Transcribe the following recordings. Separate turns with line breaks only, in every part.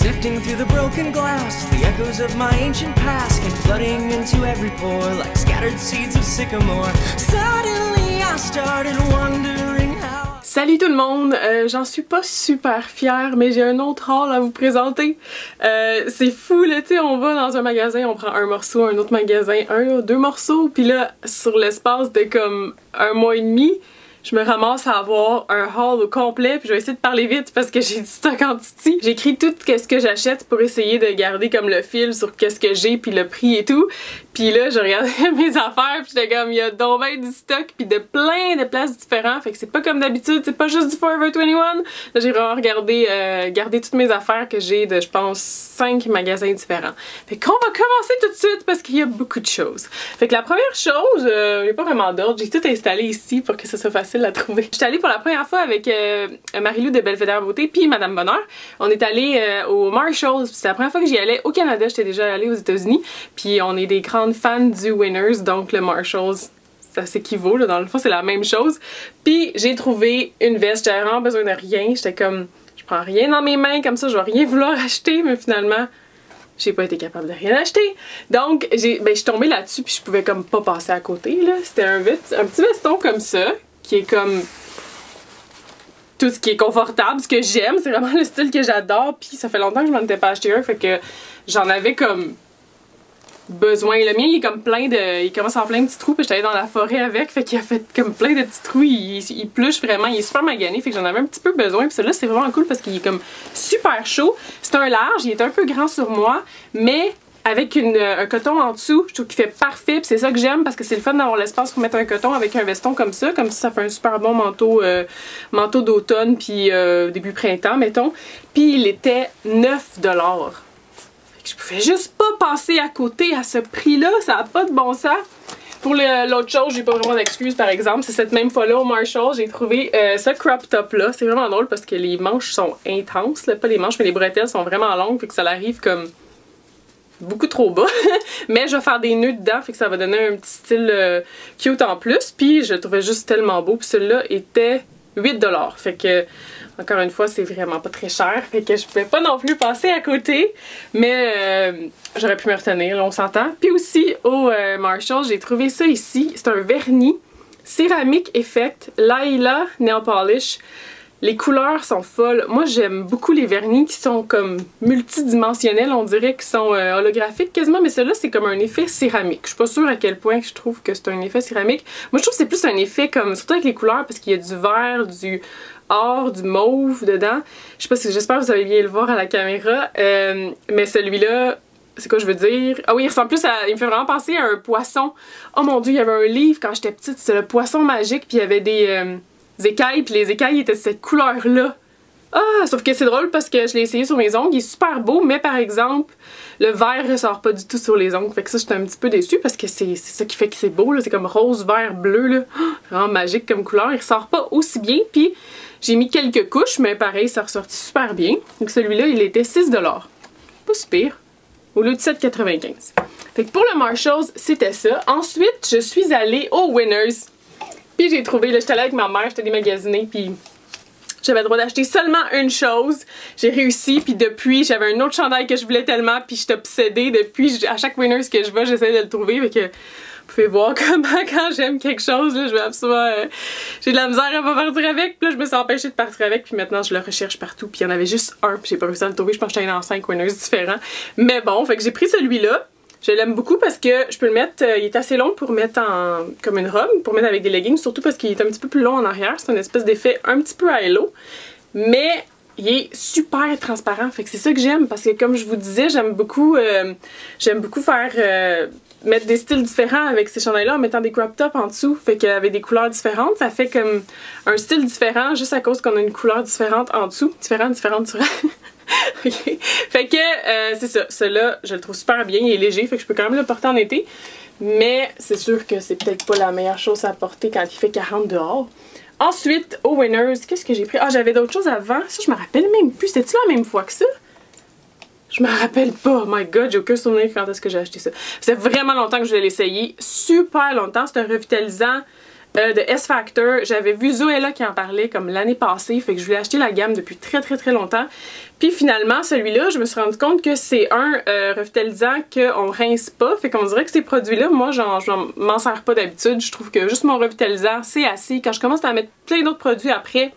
Sifting through the broken glass, the echoes of my ancient past came flooding into every pore like scattered seeds of sycamore. Suddenly I started wondering how.
Salut tout le monde, j'en suis pas super fière, mais j'ai un autre haul à vous présenter. C'est fou là, tu sais, on va dans un magasin, on prend un morceau, un autre magasin, deux morceaux, puis là, sur l'espace de comme un mois et demi, je me ramasse à avoir un haul au complet, puis je vais essayer de parler vite parce que j'ai du stock en titi. J'écris tout ce que j'achète pour essayer de garder comme le fil sur qu'est-ce que j'ai, puis le prix et tout. Puis là, je regardais mes affaires, puis j'étais comme, il y a donc bien du stock, puis de plein de places différentes. Fait que c'est pas comme d'habitude, c'est pas juste du Forever 21. Là, j'ai vraiment regardé, gardé toutes mes affaires que j'ai de, je pense, 5 magasins différents. Fait qu'on va commencer tout de suite parce qu'il y a beaucoup de choses. Fait que la première chose, il n'y a pas vraiment d'ordre, j'ai tout installé ici pour que ça soit facile à trouver. J'étais allée pour la première fois avec Marie-Lou de Belvedere Beauté, puis Madame Bonheur. On est allé au Marshalls, c'est la première fois que j'y allais au Canada, j'étais déjà allée aux États-Unis, puis on est des grandes fans du Winners, donc le Marshalls, ça s'équivaut, là, dans le fond c'est la même chose. Puis j'ai trouvé une veste, j'avais vraiment besoin de rien, j'étais comme, je prends rien dans mes mains, comme ça je vais rien vouloir acheter, mais finalement j'ai pas été capable de rien acheter. Donc je suis tombée là-dessus puis je pouvais comme pas passer à côté, là. C'était un petit veston comme ça, qui est comme tout ce qui est confortable, ce que j'aime, c'est vraiment le style que j'adore, puis ça fait longtemps que je m'en étais pas acheté un, fait que j'en avais comme besoin. Le mien il est comme plein de, il commence à avoir plein de petits trous, puis j'étais allée dans la forêt avec, fait qu'il a fait comme plein de petits trous, il pluche vraiment, il est super magané, fait que j'en avais un petit peu besoin, puis celui-là c'est vraiment cool parce qu'il est comme super chaud. C'est un large, il est un peu grand sur moi, mais avec un coton en dessous, je trouve qu'il fait parfait, puis c'est ça que j'aime parce que c'est le fun d'avoir l'espace pour mettre un coton avec un veston comme ça ça fait un super bon manteau, manteau d'automne puis début printemps mettons. Puis il était 9 $. Je pouvais juste pas passer à côté à ce prix-là, ça a pas de bon sens. Pour l'autre chose, j'ai pas vraiment d'excuses par exemple, c'est cette même fois-là au Marshall, j'ai trouvé ce crop top-là. C'est vraiment drôle parce que les manches sont intenses, là. Pas les manches mais les bretelles sont vraiment longues, fait que ça arrive comme beaucoup trop bas, mais je vais faire des nœuds dedans, fait que ça va donner un petit style cute en plus, puis je le trouvais juste tellement beau, puis celui-là était 8 $, fait que encore une fois c'est vraiment pas très cher, fait que je pouvais pas non plus passer à côté, mais j'aurais pu me retenir, là, on s'entend. Puis aussi au Marshall, j'ai trouvé ça ici, c'est un vernis Céramique Effect Laila Nail Polish. Les couleurs sont folles. Moi, j'aime beaucoup les vernis qui sont comme multidimensionnels. On dirait qu'ils sont holographiques quasiment, mais celui-là, c'est comme un effet céramique. Je suis pas sûre à quel point je trouve que c'est un effet céramique. Moi, je trouve que c'est plus un effet comme, surtout avec les couleurs, parce qu'il y a du vert, du or, du mauve dedans. Je sais pas si, j'espère que vous allez bien le voir à la caméra, mais celui-là, c'est quoi je veux dire? Ah oui, il ressemble plus à, il me fait vraiment penser à un poisson. Oh mon dieu, il y avait un livre quand j'étais petite, c'est le poisson magique, puis il y avait des écailles, puis les écailles étaient de cette couleur-là. Ah, sauf que c'est drôle parce que je l'ai essayé sur mes ongles, il est super beau, mais par exemple, le vert ressort pas du tout sur les ongles. Fait que ça, j'étais un petit peu déçue parce que c'est ça qui fait que c'est beau, là. C'est comme rose, vert, bleu, là. Oh, vraiment magique comme couleur. Il ressort pas aussi bien, puis j'ai mis quelques couches, mais pareil, ça ressortit super bien. Donc celui-là, il était 6 $. Pas si pire. Au lieu de 7,95. Fait que pour le Marshalls, c'était ça. Ensuite, je suis allée au Winners. Puis j'ai trouvé, là, j'étais allée avec ma mère, j'étais démagasinée, puis j'avais le droit d'acheter seulement une chose. J'ai réussi, puis depuis, j'avais un autre chandail que je voulais tellement, puis j'étais obsédée. Depuis, à chaque Winners que je vais, j'essaie de le trouver, fait que vous pouvez voir comment quand j'aime quelque chose, là, je vais absolument... j'ai de la misère à pas partir avec, puis là, je me suis empêchée de partir avec, puis maintenant, je le recherche partout, puis il y en avait juste un, puis j'ai pas réussi à le trouver. Je pense que j'étais dans 5 Winners différents. Mais bon, fait que j'ai pris celui-là. Je l'aime beaucoup parce que je peux le mettre, il est assez long pour mettre en comme une robe, pour mettre avec des leggings, surtout parce qu'il est un petit peu plus long en arrière, c'est une espèce d'effet un petit peu halo, mais il est super transparent, fait que c'est ça que j'aime parce que comme je vous disais, j'aime beaucoup faire mettre des styles différents avec ces chandails-là en mettant des crop tops en dessous, fait qu'avec des couleurs différentes, ça fait comme un style différent juste à cause qu'on a une couleur différente en dessous, différente. Okay. Fait que c'est ça, celui-là je le trouve super bien, il est léger, fait que je peux quand même le porter en été, mais c'est sûr que c'est peut-être pas la meilleure chose à porter quand il fait 40 dehors. Ensuite, au Winners, qu'est-ce que j'ai pris? Ah, j'avais d'autres choses avant, ça je me rappelle même plus, c'était-tu la même fois que ça? Je me rappelle pas, oh my god, j'ai aucun souvenir quand est-ce que j'ai acheté ça. Ça fait vraiment longtemps que je voulais l'essayer, super longtemps, c'est un revitalisant de S-Factor. J'avais vu Zoella qui en parlait comme l'année passée, fait que je voulais acheter la gamme depuis très longtemps. Puis finalement, celui-là, je me suis rendu compte que c'est un revitalisant qu'on rince pas, fait qu'on dirait que ces produits-là, moi, je m'en sers pas d'habitude. Je trouve que juste mon revitalisant, c'est assez. Quand je commence à mettre plein d'autres produits après,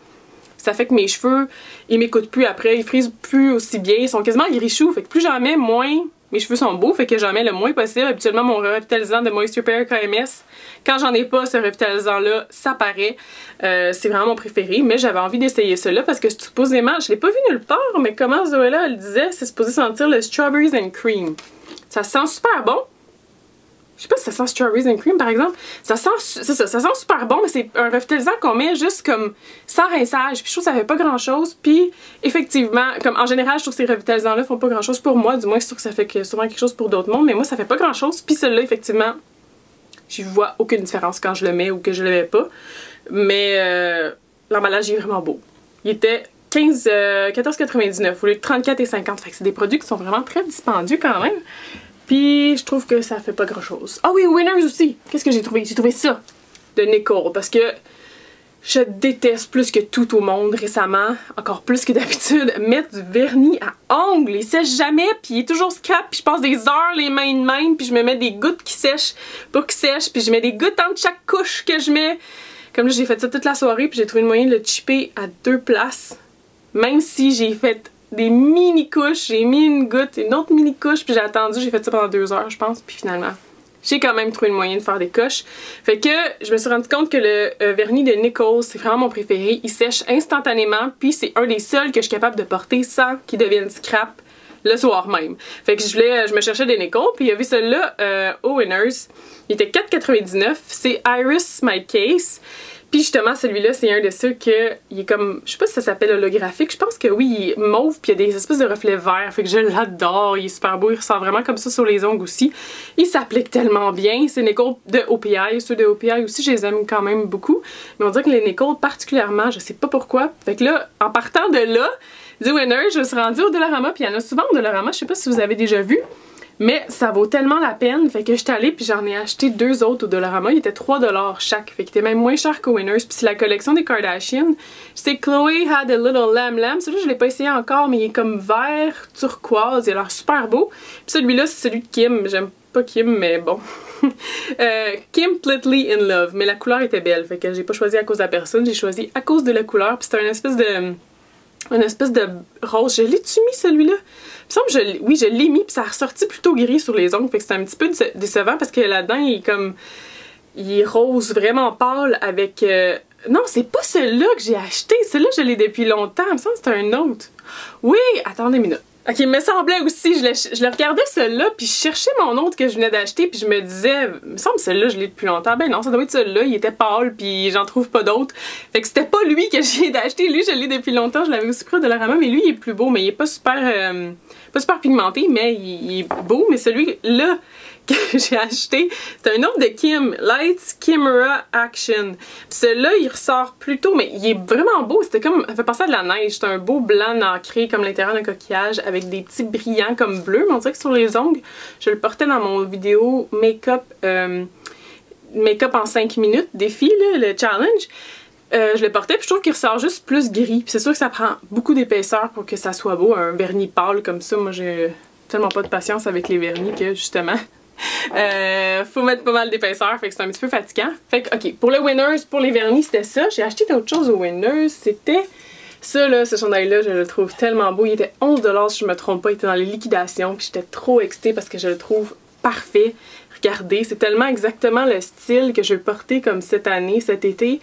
ça fait que mes cheveux, ils m'écoutent plus après, ils frisent plus aussi bien, ils sont quasiment gris-choux, fait que plus j'en mets, moins mes cheveux sont beaux, fait que j'en mets le moins possible. Habituellement, mon revitalisant de Moisture Repair KMS, quand j'en ai pas ce revitalisant-là, ça paraît. C'est vraiment mon préféré, mais j'avais envie d'essayer celui-là parce que supposément, je l'ai pas vu nulle part, mais comment Zoella elle disait, c'est supposé sentir le Strawberries and Cream. Ça sent super bon. Je sais pas si ça sent Strawberries and Cream par exemple. Ça sent super bon, mais c'est un revitalisant qu'on met juste comme sans rinçage. Puis je trouve que ça fait pas grand chose. Puis effectivement, comme en général, je trouve que ces revitalisants-là font pas grand chose pour moi. Du moins, je trouve que ça fait souvent quelque chose pour d'autres mondes. Mais moi, ça fait pas grand chose. Puis celui-là, effectivement, j'y vois aucune différence quand je le mets ou que je le mets pas. Mais l'emballage est vraiment beau. Il était 14,99 au lieu de 34,50. Fait que c'est des produits qui sont vraiment très dispendieux quand même. Puis je trouve que ça fait pas grand chose. Ah oui, Winners aussi! Qu'est-ce que j'ai trouvé? J'ai trouvé ça de Nicole parce que je déteste plus que tout au monde récemment, encore plus que d'habitude, mettre du vernis à ongles. Il sèche jamais, puis il est toujours scrap, puis je passe des heures les mains de même, puis je me mets des gouttes qui sèchent pour qu'ils sèchent, puis je mets des gouttes entre chaque couche que je mets. Comme là, j'ai fait ça toute la soirée, puis j'ai trouvé une moyen de le chipper à 2 places. Même si j'ai fait des mini couches, j'ai mis une goutte, une autre mini couche, puis j'ai attendu, j'ai fait ça pendant 2 heures, je pense, puis finalement, j'ai quand même trouvé le moyen de faire des coches. Fait que je me suis rendu compte que le vernis de Nicole, c'est vraiment mon préféré. Il sèche instantanément, puis c'est un des seuls que je suis capable de porter sans qu'il devienne scrap le soir même. Fait que je me cherchais des Nicole, puis il y avait celui-là au Winners. Il était 4,99. C'est Iris My Case. Puis justement, celui-là, c'est un de ceux que il est comme, je sais pas si ça s'appelle holographique, je pense que oui, il est mauve puis il y a des espèces de reflets verts, fait que je l'adore, il est super beau, il ressort vraiment comme ça sur les ongles aussi. Il s'applique tellement bien, c'est Nicole de OPI, ceux de OPI aussi, je les aime quand même beaucoup, mais on dirait que les Nicole particulièrement, je sais pas pourquoi. Fait que là, en partant de là, du Winner, je me suis rendue au Dollarama, puis il y en a souvent au Dollarama, je sais pas si vous avez déjà vu. Mais ça vaut tellement la peine, fait que j'étais allée puis j'en ai acheté 2 autres au Dollarama, ils étaient 3$ chaque, fait que c'était même moins cher qu'au Winners. Puis c'est la collection des Kardashian. C'est Chloe Had a Little Lamb Lamb, celui-là je l'ai pas essayé encore, mais il est comme vert turquoise, il a l'air super beau. Puis celui-là c'est celui de Kim, j'aime pas Kim mais bon. Completely in Love, mais la couleur était belle, fait que j'ai pas choisi à cause de la personne, j'ai choisi à cause de la couleur, puis c'était une espèce de rose. Je l'ai-tu mis celui-là? Il me semble que oui, je l'ai mis, puis ça a ressorti plutôt gris sur les ongles, fait que c'est un petit peu décevant parce que là-dedans, il est rose vraiment pâle avec... Non, c'est pas celui-là que j'ai acheté. Celui-là, je l'ai depuis longtemps. Il me semble que c'est un autre. Oui, attendez une minute. Ok, il me semblait aussi, je le regardais celui-là, puis je cherchais mon autre que je venais d'acheter, puis je me disais, il me semble que celui-là, je l'ai depuis longtemps. Ben non, ça doit être celui-là, il était pâle, puis j'en trouve pas d'autres. Fait que c'était pas lui que j'ai d'acheter. Lui, je l'ai depuis longtemps, je l'avais aussi pris de Dollarama, mais lui, il est plus beau, mais il est pas super pigmenté, mais il est beau. Mais celui-là que j'ai acheté, c'est un autre de Kim, Lights Camera Action. Celui-là, il ressort plutôt, mais il est vraiment beau. C'était comme, ça fait penser à de la neige. C'est un beau blanc nacré comme l'intérieur d'un coquillage avec des petits brillants comme bleu. Mais on dirait que sur les ongles, je le portais dans mon vidéo make-up en 5 minutes défi, là, le challenge. Je le portais puis je trouve qu'il ressort juste plus gris. C'est sûr que ça prend beaucoup d'épaisseur pour que ça soit beau. Un vernis pâle comme ça, moi j'ai tellement pas de patience avec les vernis que justement faut mettre pas mal d'épaisseur, fait que c'est un petit peu fatigant. Fait que ok, pour le Winners, pour les vernis c'était ça. J'ai acheté d'autres choses au Winners, c'était ça là, ce chandail là, je le trouve tellement beau. Il était 11$ si je me trompe pas, il était dans les liquidations puis j'étais trop excitée parce que je le trouve parfait. Regardez, c'est tellement exactement le style que je veux porter comme cette année, cet été.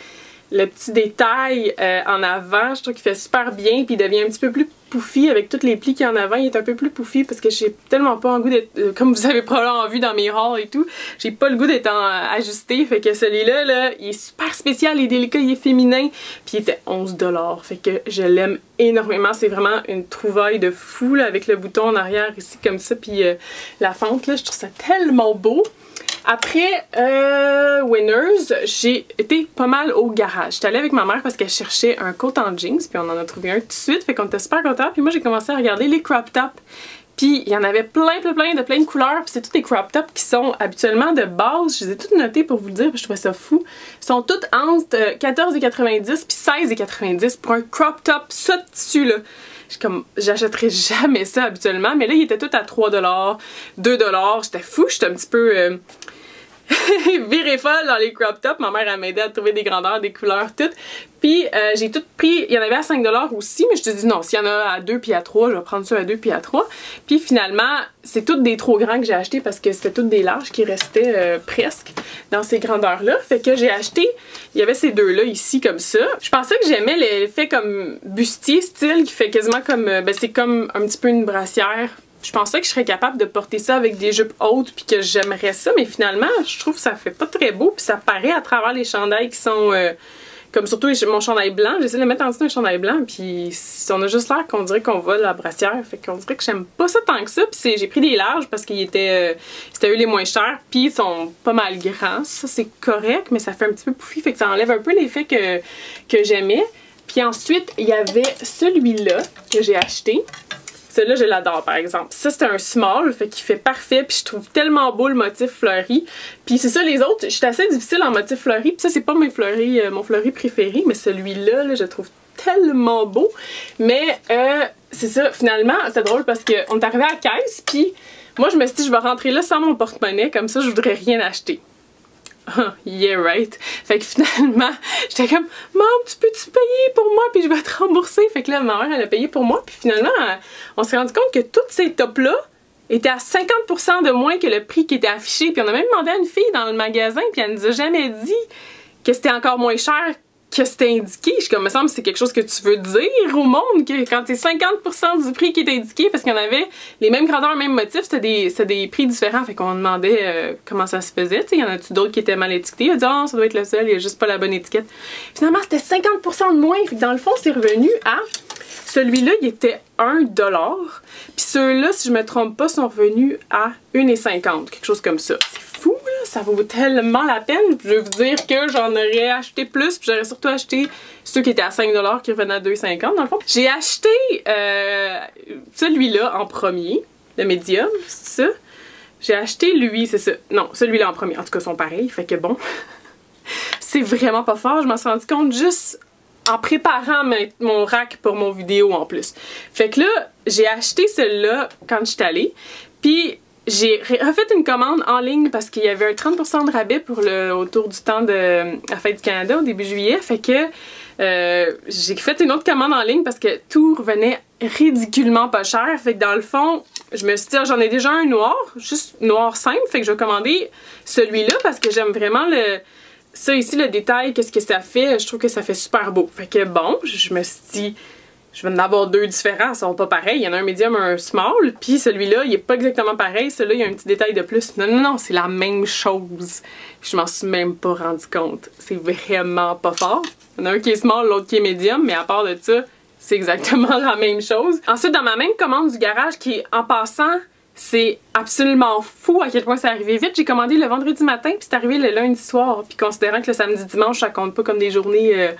Le petit détail en avant, je trouve qu'il fait super bien, puis il devient un petit peu plus pouffi avec tous les plis qu'il y a en avant. Il est un peu plus pouffi parce que j'ai tellement pas le goût d'être, comme vous avez probablement vu dans mes hauls et tout, j'ai pas le goût d'être ajusté. Fait que celui-là, là, il est super spécial, il est délicat, il est féminin, puis il était 11$. Fait que je l'aime énormément. C'est vraiment une trouvaille de fou là, avec le bouton en arrière ici comme ça, puis la fente là, je trouve ça tellement beau. Après Winners, j'ai été pas mal au garage. J'étais allée avec ma mère parce qu'elle cherchait un coat en jeans, puis on en a trouvé un tout de suite, fait qu'on était super contents. Puis moi j'ai commencé à regarder les crop tops Puis il y en avait plein de couleurs. Puis c'est tous des crop tops qui sont habituellement de base. Je les ai toutes notées pour vous le dire, parce que je trouvais ça fou. Ils sont toutes entre 14,90 puis 16,90 pour un crop top, ça dessus là. J'achèterais jamais ça habituellement, mais là il était tout à 3$, 2$. J'étais fou, j'étais un petit peu virée folle dans les crop tops. Ma mère elle m'aidait à trouver des grandeurs, des couleurs, toutes. Puis j'ai tout pris, il y en avait à 5$ aussi, mais je te dis non, s'il y en a à 2 puis à 3, je vais prendre ça à 2 puis à 3. Puis finalement, c'est toutes des trop grands que j'ai acheté parce que c'était toutes des larges qui restaient presque dans ces grandeurs-là. Fait que j'ai acheté, il y avait ces deux-là ici comme ça. Je pensais que j'aimais l'effet comme bustier style qui fait quasiment comme, ben c'est comme un petit peu une brassière. Je pensais que je serais capable de porter ça avec des jupes hautes puis que j'aimerais ça, mais finalement, je trouve que ça fait pas très beau puis ça paraît à travers les chandails qui sont... comme surtout mon chandail blanc, j'essaie de le mettre en dessous d'un chandail blanc, puis on a juste l'air qu'on dirait qu'on vole la brassière, fait qu'on dirait que j'aime pas ça tant que ça, puis j'ai pris des larges parce qu'ils étaient, c'était eux les moins chers, puis ils sont pas mal grands, ça c'est correct, mais ça fait un petit peu pouffi, fait que ça enlève un peu l'effet que j'aimais. Puis ensuite, il y avait celui-là que j'ai acheté. Celui-là, je l'adore, par exemple. Ça, c'est un small, fait qu'il fait parfait, puis je trouve tellement beau le motif fleuri. Puis c'est ça, les autres, je suis assez difficile en motif fleuri, puis ça, c'est pas mon fleuri préféré, mais celui-là, là, je le trouve tellement beau. Mais c'est ça, finalement, c'est drôle parce qu'on est arrivé à la caisse, puis moi, je me suis dit, je vais rentrer là sans mon porte-monnaie, comme ça, je voudrais rien acheter. Yeah, right. Fait que finalement, j'étais comme, Maman, tu peux-tu payer pour moi puis je vais te rembourser? Fait que là, ma mère, elle a payé pour moi. Puis finalement, on s'est rendu compte que tous ces tops-là étaient à 50% de moins que le prix qui était affiché. Puis on a même demandé à une fille dans le magasin, puis elle nous a jamais dit que c'était encore moins cher que c'était indiqué. Je suis comme, me semble que c'est quelque chose que tu veux dire au monde, que quand c'est 50% du prix qui est indiqué, parce qu'il y en avait les mêmes grandeurs, mêmes motifs, c'était des prix différents. Fait qu'on demandait comment ça se faisait. Tu sais, y en a-tu d'autres qui étaient mal étiquetés? Elle a dit, oh, ça doit être le seul, il y a juste pas la bonne étiquette. Finalement, c'était 50% de moins. Fait que dans le fond, c'est revenu à... Celui-là, il était 1$. Puis ceux-là, si je me trompe pas, sont revenus à 1,50$, quelque chose comme ça. C'est fou, là! Ça vaut tellement la peine. Je vais vous dire que j'en aurais acheté plus, puis j'aurais surtout acheté ceux qui étaient à 5$ qui revenaient à 2,50$ dans le fond. J'ai acheté celui-là en premier, le médium, c'est ça. J'ai acheté lui, c'est ça. Non, celui-là en premier. En tout cas, ils sont pareils, fait que bon. C'est vraiment pas fort. Je m'en suis rendu compte juste en préparant mon rack pour mon vidéo en plus. Fait que là, j'ai acheté celui-là quand je suis allée. Puis j'ai refait une commande en ligne parce qu'il y avait un 30% de rabais pour autour du temps de la Fête du Canada au début juillet. Fait que j'ai fait une autre commande en ligne parce que tout revenait ridiculement pas cher. Fait que dans le fond, je me suis dit, j'en ai déjà un noir, juste noir simple. Fait que je vais commander celui-là parce que j'aime vraiment ça ici, le détail, qu'est-ce que ça fait, je trouve que ça fait super beau. Fait que bon, je me suis dit, je vais en avoir deux différents, ils sont pas pareils. Il y en a un médium, un small, puis celui-là, il est pas exactement pareil. Celui-là, il y a un petit détail de plus. Non, c'est la même chose. Je m'en suis même pas rendu compte. C'est vraiment pas fort. Il y en a un qui est small, l'autre qui est médium, mais à part de ça, c'est exactement la même chose. Ensuite, dans ma même commande du garage, qui est en passant... C'est absolument fou à quel point c'est arrivé vite. J'ai commandé le vendredi matin, puis c'est arrivé le lundi soir. Puis considérant que le samedi dimanche, ça compte pas comme des journées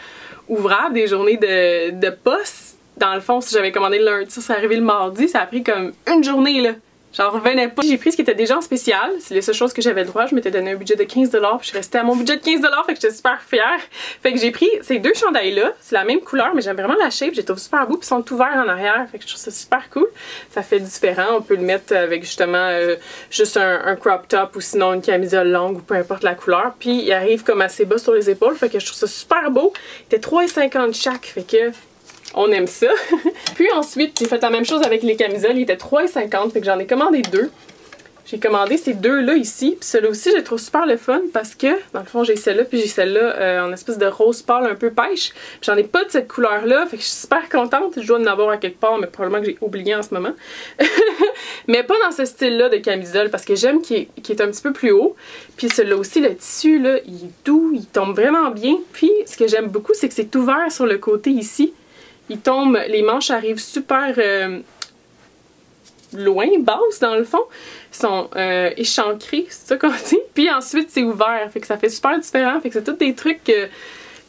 ouvrables, des journées de poste. Dans le fond, si j'avais commandé le lundi, ça serait arrivé le mardi. Ça a pris comme une journée, là. J'en revenais pas. J'ai pris ce qui était déjà en spécial. C'est les seules choses que j'avais le droit. Je m'étais donné un budget de 15$, puis je suis restée à mon budget de 15$, fait que j'étais super fière. Fait que j'ai pris ces deux chandails-là. C'est la même couleur, mais j'aime vraiment la shape. Je les trouve super beaux, puis ils sont ouverts en arrière. Fait que je trouve ça super cool. Ça fait différent. On peut le mettre avec justement juste un crop top ou sinon une camisole longue ou peu importe la couleur. Puis il arrive comme assez bas sur les épaules. Fait que je trouve ça super beau. Il était 3,50$ chaque. Fait que... on aime ça. Puis ensuite, j'ai fait la même chose avec les camisoles. Il était 3,50$, fait que j'en ai commandé deux. J'ai commandé ces deux-là ici. Puis celle-là aussi, je les trouve super le fun parce que, dans le fond, j'ai celle-là, puis j'ai celle-là en espèce de rose pâle un peu pêche. Puis j'en ai pas de cette couleur-là, fait que je suis super contente. Je dois en avoir à quelque part, mais probablement que j'ai oublié en ce moment. Mais pas dans ce style-là de camisole parce que j'aime qu'il est un petit peu plus haut. Puis celui-là aussi, le tissu, là, il est doux, il tombe vraiment bien. Puis ce que j'aime beaucoup, c'est que c'est ouvert sur le côté ici. Il tombe, les manches arrivent super loin, basses dans le fond. Ils sont échancrés, c'est ça qu'on dit. Puis ensuite, c'est ouvert, fait que ça fait super différent. Fait que c'est tous des trucs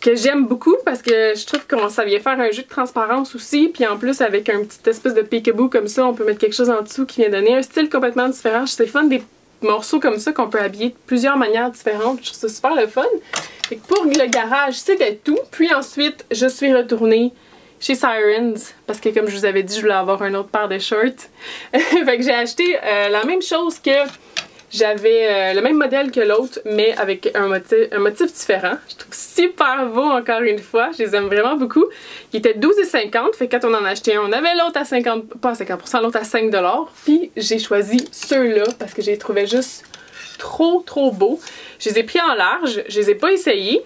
que j'aime beaucoup parce que je trouve qu'on ça vient faire un jeu de transparence aussi. Puis en plus, avec un petit espèce de peekaboo comme ça, on peut mettre quelque chose en dessous qui vient donner un style complètement différent. C'est fun des morceaux comme ça qu'on peut habiller de plusieurs manières différentes. Je trouve ça super le fun. Fait que pour le garage, c'était tout. Puis ensuite, je suis retournée chez Sirens parce que comme je vous avais dit, je voulais avoir une autre paire de shorts. Fait que j'ai acheté la même chose que j'avais le même modèle que l'autre, mais avec un motif différent. Je trouve super beau encore une fois. Je les aime vraiment beaucoup. Il était 12,50. Fait que quand on en achetait un, on avait l'autre à 50, pas à 50%, l'autre à 5$. Puis j'ai choisi ceux-là parce que je les trouvais juste trop beaux. Je les ai pris en large. Je les ai pas essayés.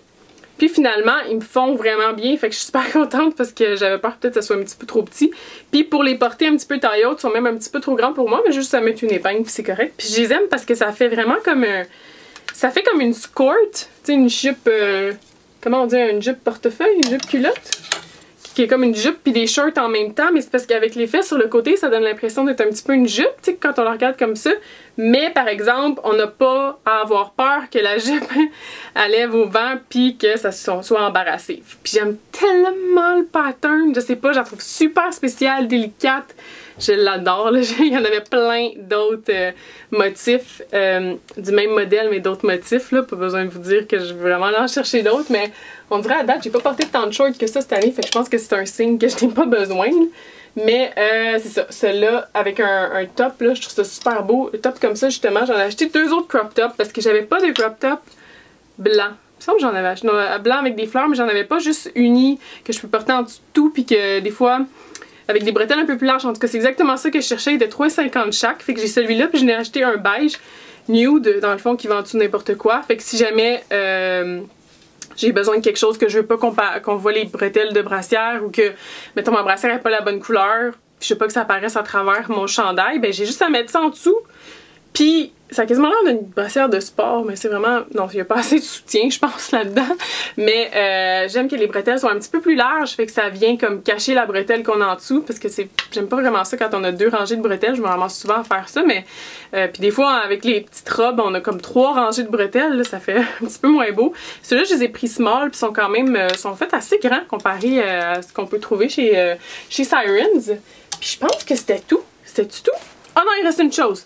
Puis finalement, ils me font vraiment bien, fait que je suis super contente parce que j'avais peur peut-être que ça soit un petit peu trop petit. Puis pour les porter un petit peu taille haute, ils sont même un petit peu trop grands pour moi, mais juste à mettre une épingle puis c'est correct. Puis je les aime parce que ça fait vraiment comme un... Ça fait comme une skirt, tu sais, une jupe... comment on dit, une jupe portefeuille, une jupe culotte? Qui est comme une jupe puis des shorts en même temps, mais c'est parce qu'avec les fesses sur le côté, ça donne l'impression d'être un petit peu une jupe, tu sais, quand on la regarde comme ça. Mais par exemple, on n'a pas à avoir peur que la jupe elle lève au vent puis que ça soit embarrassé. Puis j'aime tellement le pattern, je sais pas, je la trouve super spéciale, délicate. Je l'adore, il y en avait plein d'autres motifs du même modèle, mais d'autres motifs, là. Pas besoin de vous dire que je veux vraiment en chercher d'autres, mais on dirait à date, j'ai pas porté tant de shorts que ça cette année, fait que je pense que c'est un signe que je n'ai pas besoin. Mais c'est ça, celui-là avec un top, là, je trouve ça super beau. Le top comme ça, justement, j'en ai acheté 2 autres crop tops parce que j'avais pas de crop top blanc. Il me semble que j'en avais acheté blanc avec des fleurs, mais j'en avais pas juste uni que je peux porter en dessous de tout, puis que des fois... avec des bretelles un peu plus larges. En tout cas, c'est exactement ça que je cherchais. Il était 3,50 chaque. Fait que j'ai celui-là, puis je n'ai acheté un beige nude, dans le fond, qui vend en dessous n'importe quoi. Fait que si jamais j'ai besoin de quelque chose que je veux pas qu'on voit les bretelles de brassière ou que, mettons, ma brassière n'est pas la bonne couleur, puis je veux pas que ça apparaisse à travers mon chandail, ben j'ai juste à mettre ça en dessous. Puis, ça a quasiment l'air d'une brassière de sport, mais c'est vraiment... Non, il n'y a pas assez de soutien, je pense, là-dedans. Mais j'aime que les bretelles soient un petit peu plus larges, fait que ça vient comme cacher la bretelle qu'on a en dessous, parce que c'est... J'aime pas vraiment ça quand on a 2 rangées de bretelles, je me ramasse souvent à faire ça, mais... puis des fois, avec les petites robes, on a comme 3 rangées de bretelles, là, ça fait un petit peu moins beau. Ceux-là, je les ai pris small, puis sont quand même... sont faits assez grands comparé à ce qu'on peut trouver chez Sirens. Puis je pense que c'était tout. C'était-tu tout? Oh non, il reste une chose.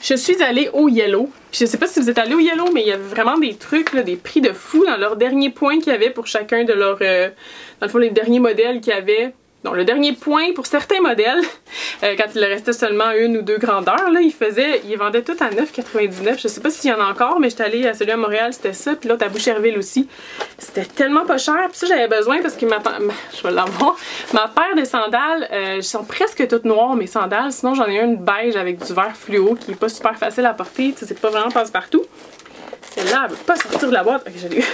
Je suis allée au Yellow. Puis je sais pas si vous êtes allés au Yellow, mais il y avait vraiment des trucs, là, des prix de fou dans leurs derniers points qu'il y avait pour chacun de leurs... dans le fond, les derniers modèles qu'il y avait. Non, le dernier point pour certains modèles, quand il restait seulement 1 ou 2 grandeurs, là, ils vendaient tout à 9,99. Je sais pas s'il y en a encore, mais j'étais allée à celui à Montréal, c'était ça. Puis l'autre à Boucherville aussi. C'était tellement pas cher. Puis ça, j'avais besoin parce que je vais l'avoir. Ma paire de sandales, elles sont presque toutes noires, mes sandales. Sinon, j'en ai une beige avec du vert fluo qui est pas super facile à porter. C'est pas vraiment passe-partout. Celle-là, elle veut pas sortir de la boîte. Ok, j'ai lu.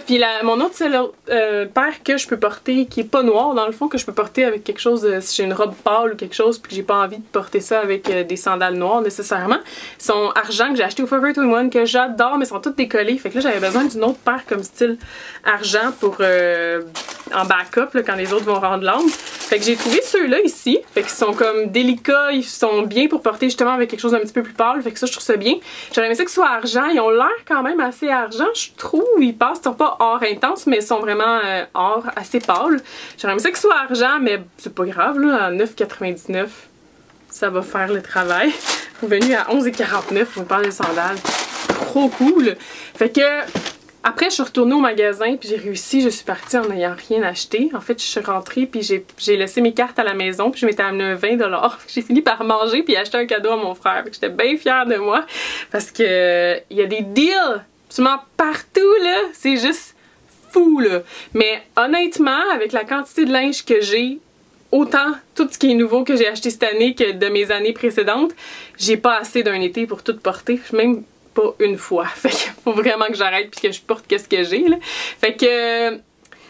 Puis mon autre, c'est l'autre paire que je peux porter, qui est pas noire, dans le fond, que je peux porter avec quelque chose, si j'ai une robe pâle ou quelque chose, puis que j'ai pas envie de porter ça avec des sandales noires nécessairement. Ils sont argent, que j'ai acheté au Forever 21, que j'adore, mais ils sont toutes décollées. Fait que là, j'avais besoin d'une autre paire comme style argent pour en backup, là, quand les autres vont rendre l'angle. Fait que j'ai trouvé ceux-là ici. Fait qu'ils sont comme délicats, ils sont bien pour porter justement avec quelque chose d'un petit peu plus pâle. Fait que ça, je trouve ça bien. J'aurais aimé ça qu'ils soient argent. Ils ont l'air quand même assez argent, je trouve. Ils passent, ils sont pas or intense, mais ils sont vraiment or assez pâle. J'aurais aimé ça qu'ils soient argent, mais c'est pas grave, là. À 9,99, ça va faire le travail. Revenu à 11,49 pour me parler de sandales. Trop cool. Fait que... Après, je suis retournée au magasin puis j'ai réussi. Je suis partie en n'ayant rien acheté. En fait, je suis rentrée puis j'ai laissé mes cartes à la maison puis je m'étais amené un 20$. J'ai fini par manger puis acheter un cadeau à mon frère. J'étais bien fière de moi parce que il y a des deals absolument partout, là. C'est juste fou, là. Mais honnêtement, avec la quantité de linge que j'ai, autant tout ce qui est nouveau que j'ai acheté cette année que de mes années précédentes, j'ai pas assez d'un été pour tout porter. Même pas une fois. Fait qu'il faut vraiment que j'arrête puis que je porte qu'est-ce que j'ai, là. Fait que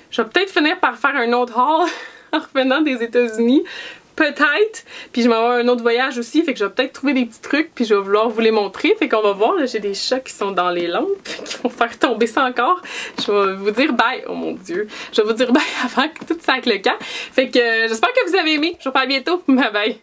je vais peut-être finir par faire un autre haul en revenant des États-Unis. Peut-être. Puis je vais avoir un autre voyage aussi. Fait que je vais peut-être trouver des petits trucs puis je vais vouloir vous les montrer. Fait qu'on va voir. Là, j'ai des chats qui sont dans les lampes qui vont faire tomber ça encore. Je vais vous dire bye. Oh mon Dieu. Je vais vous dire bye avant que tout ça avec le camp. Fait que j'espère que vous avez aimé. Je vous reparle bientôt. Bye bye.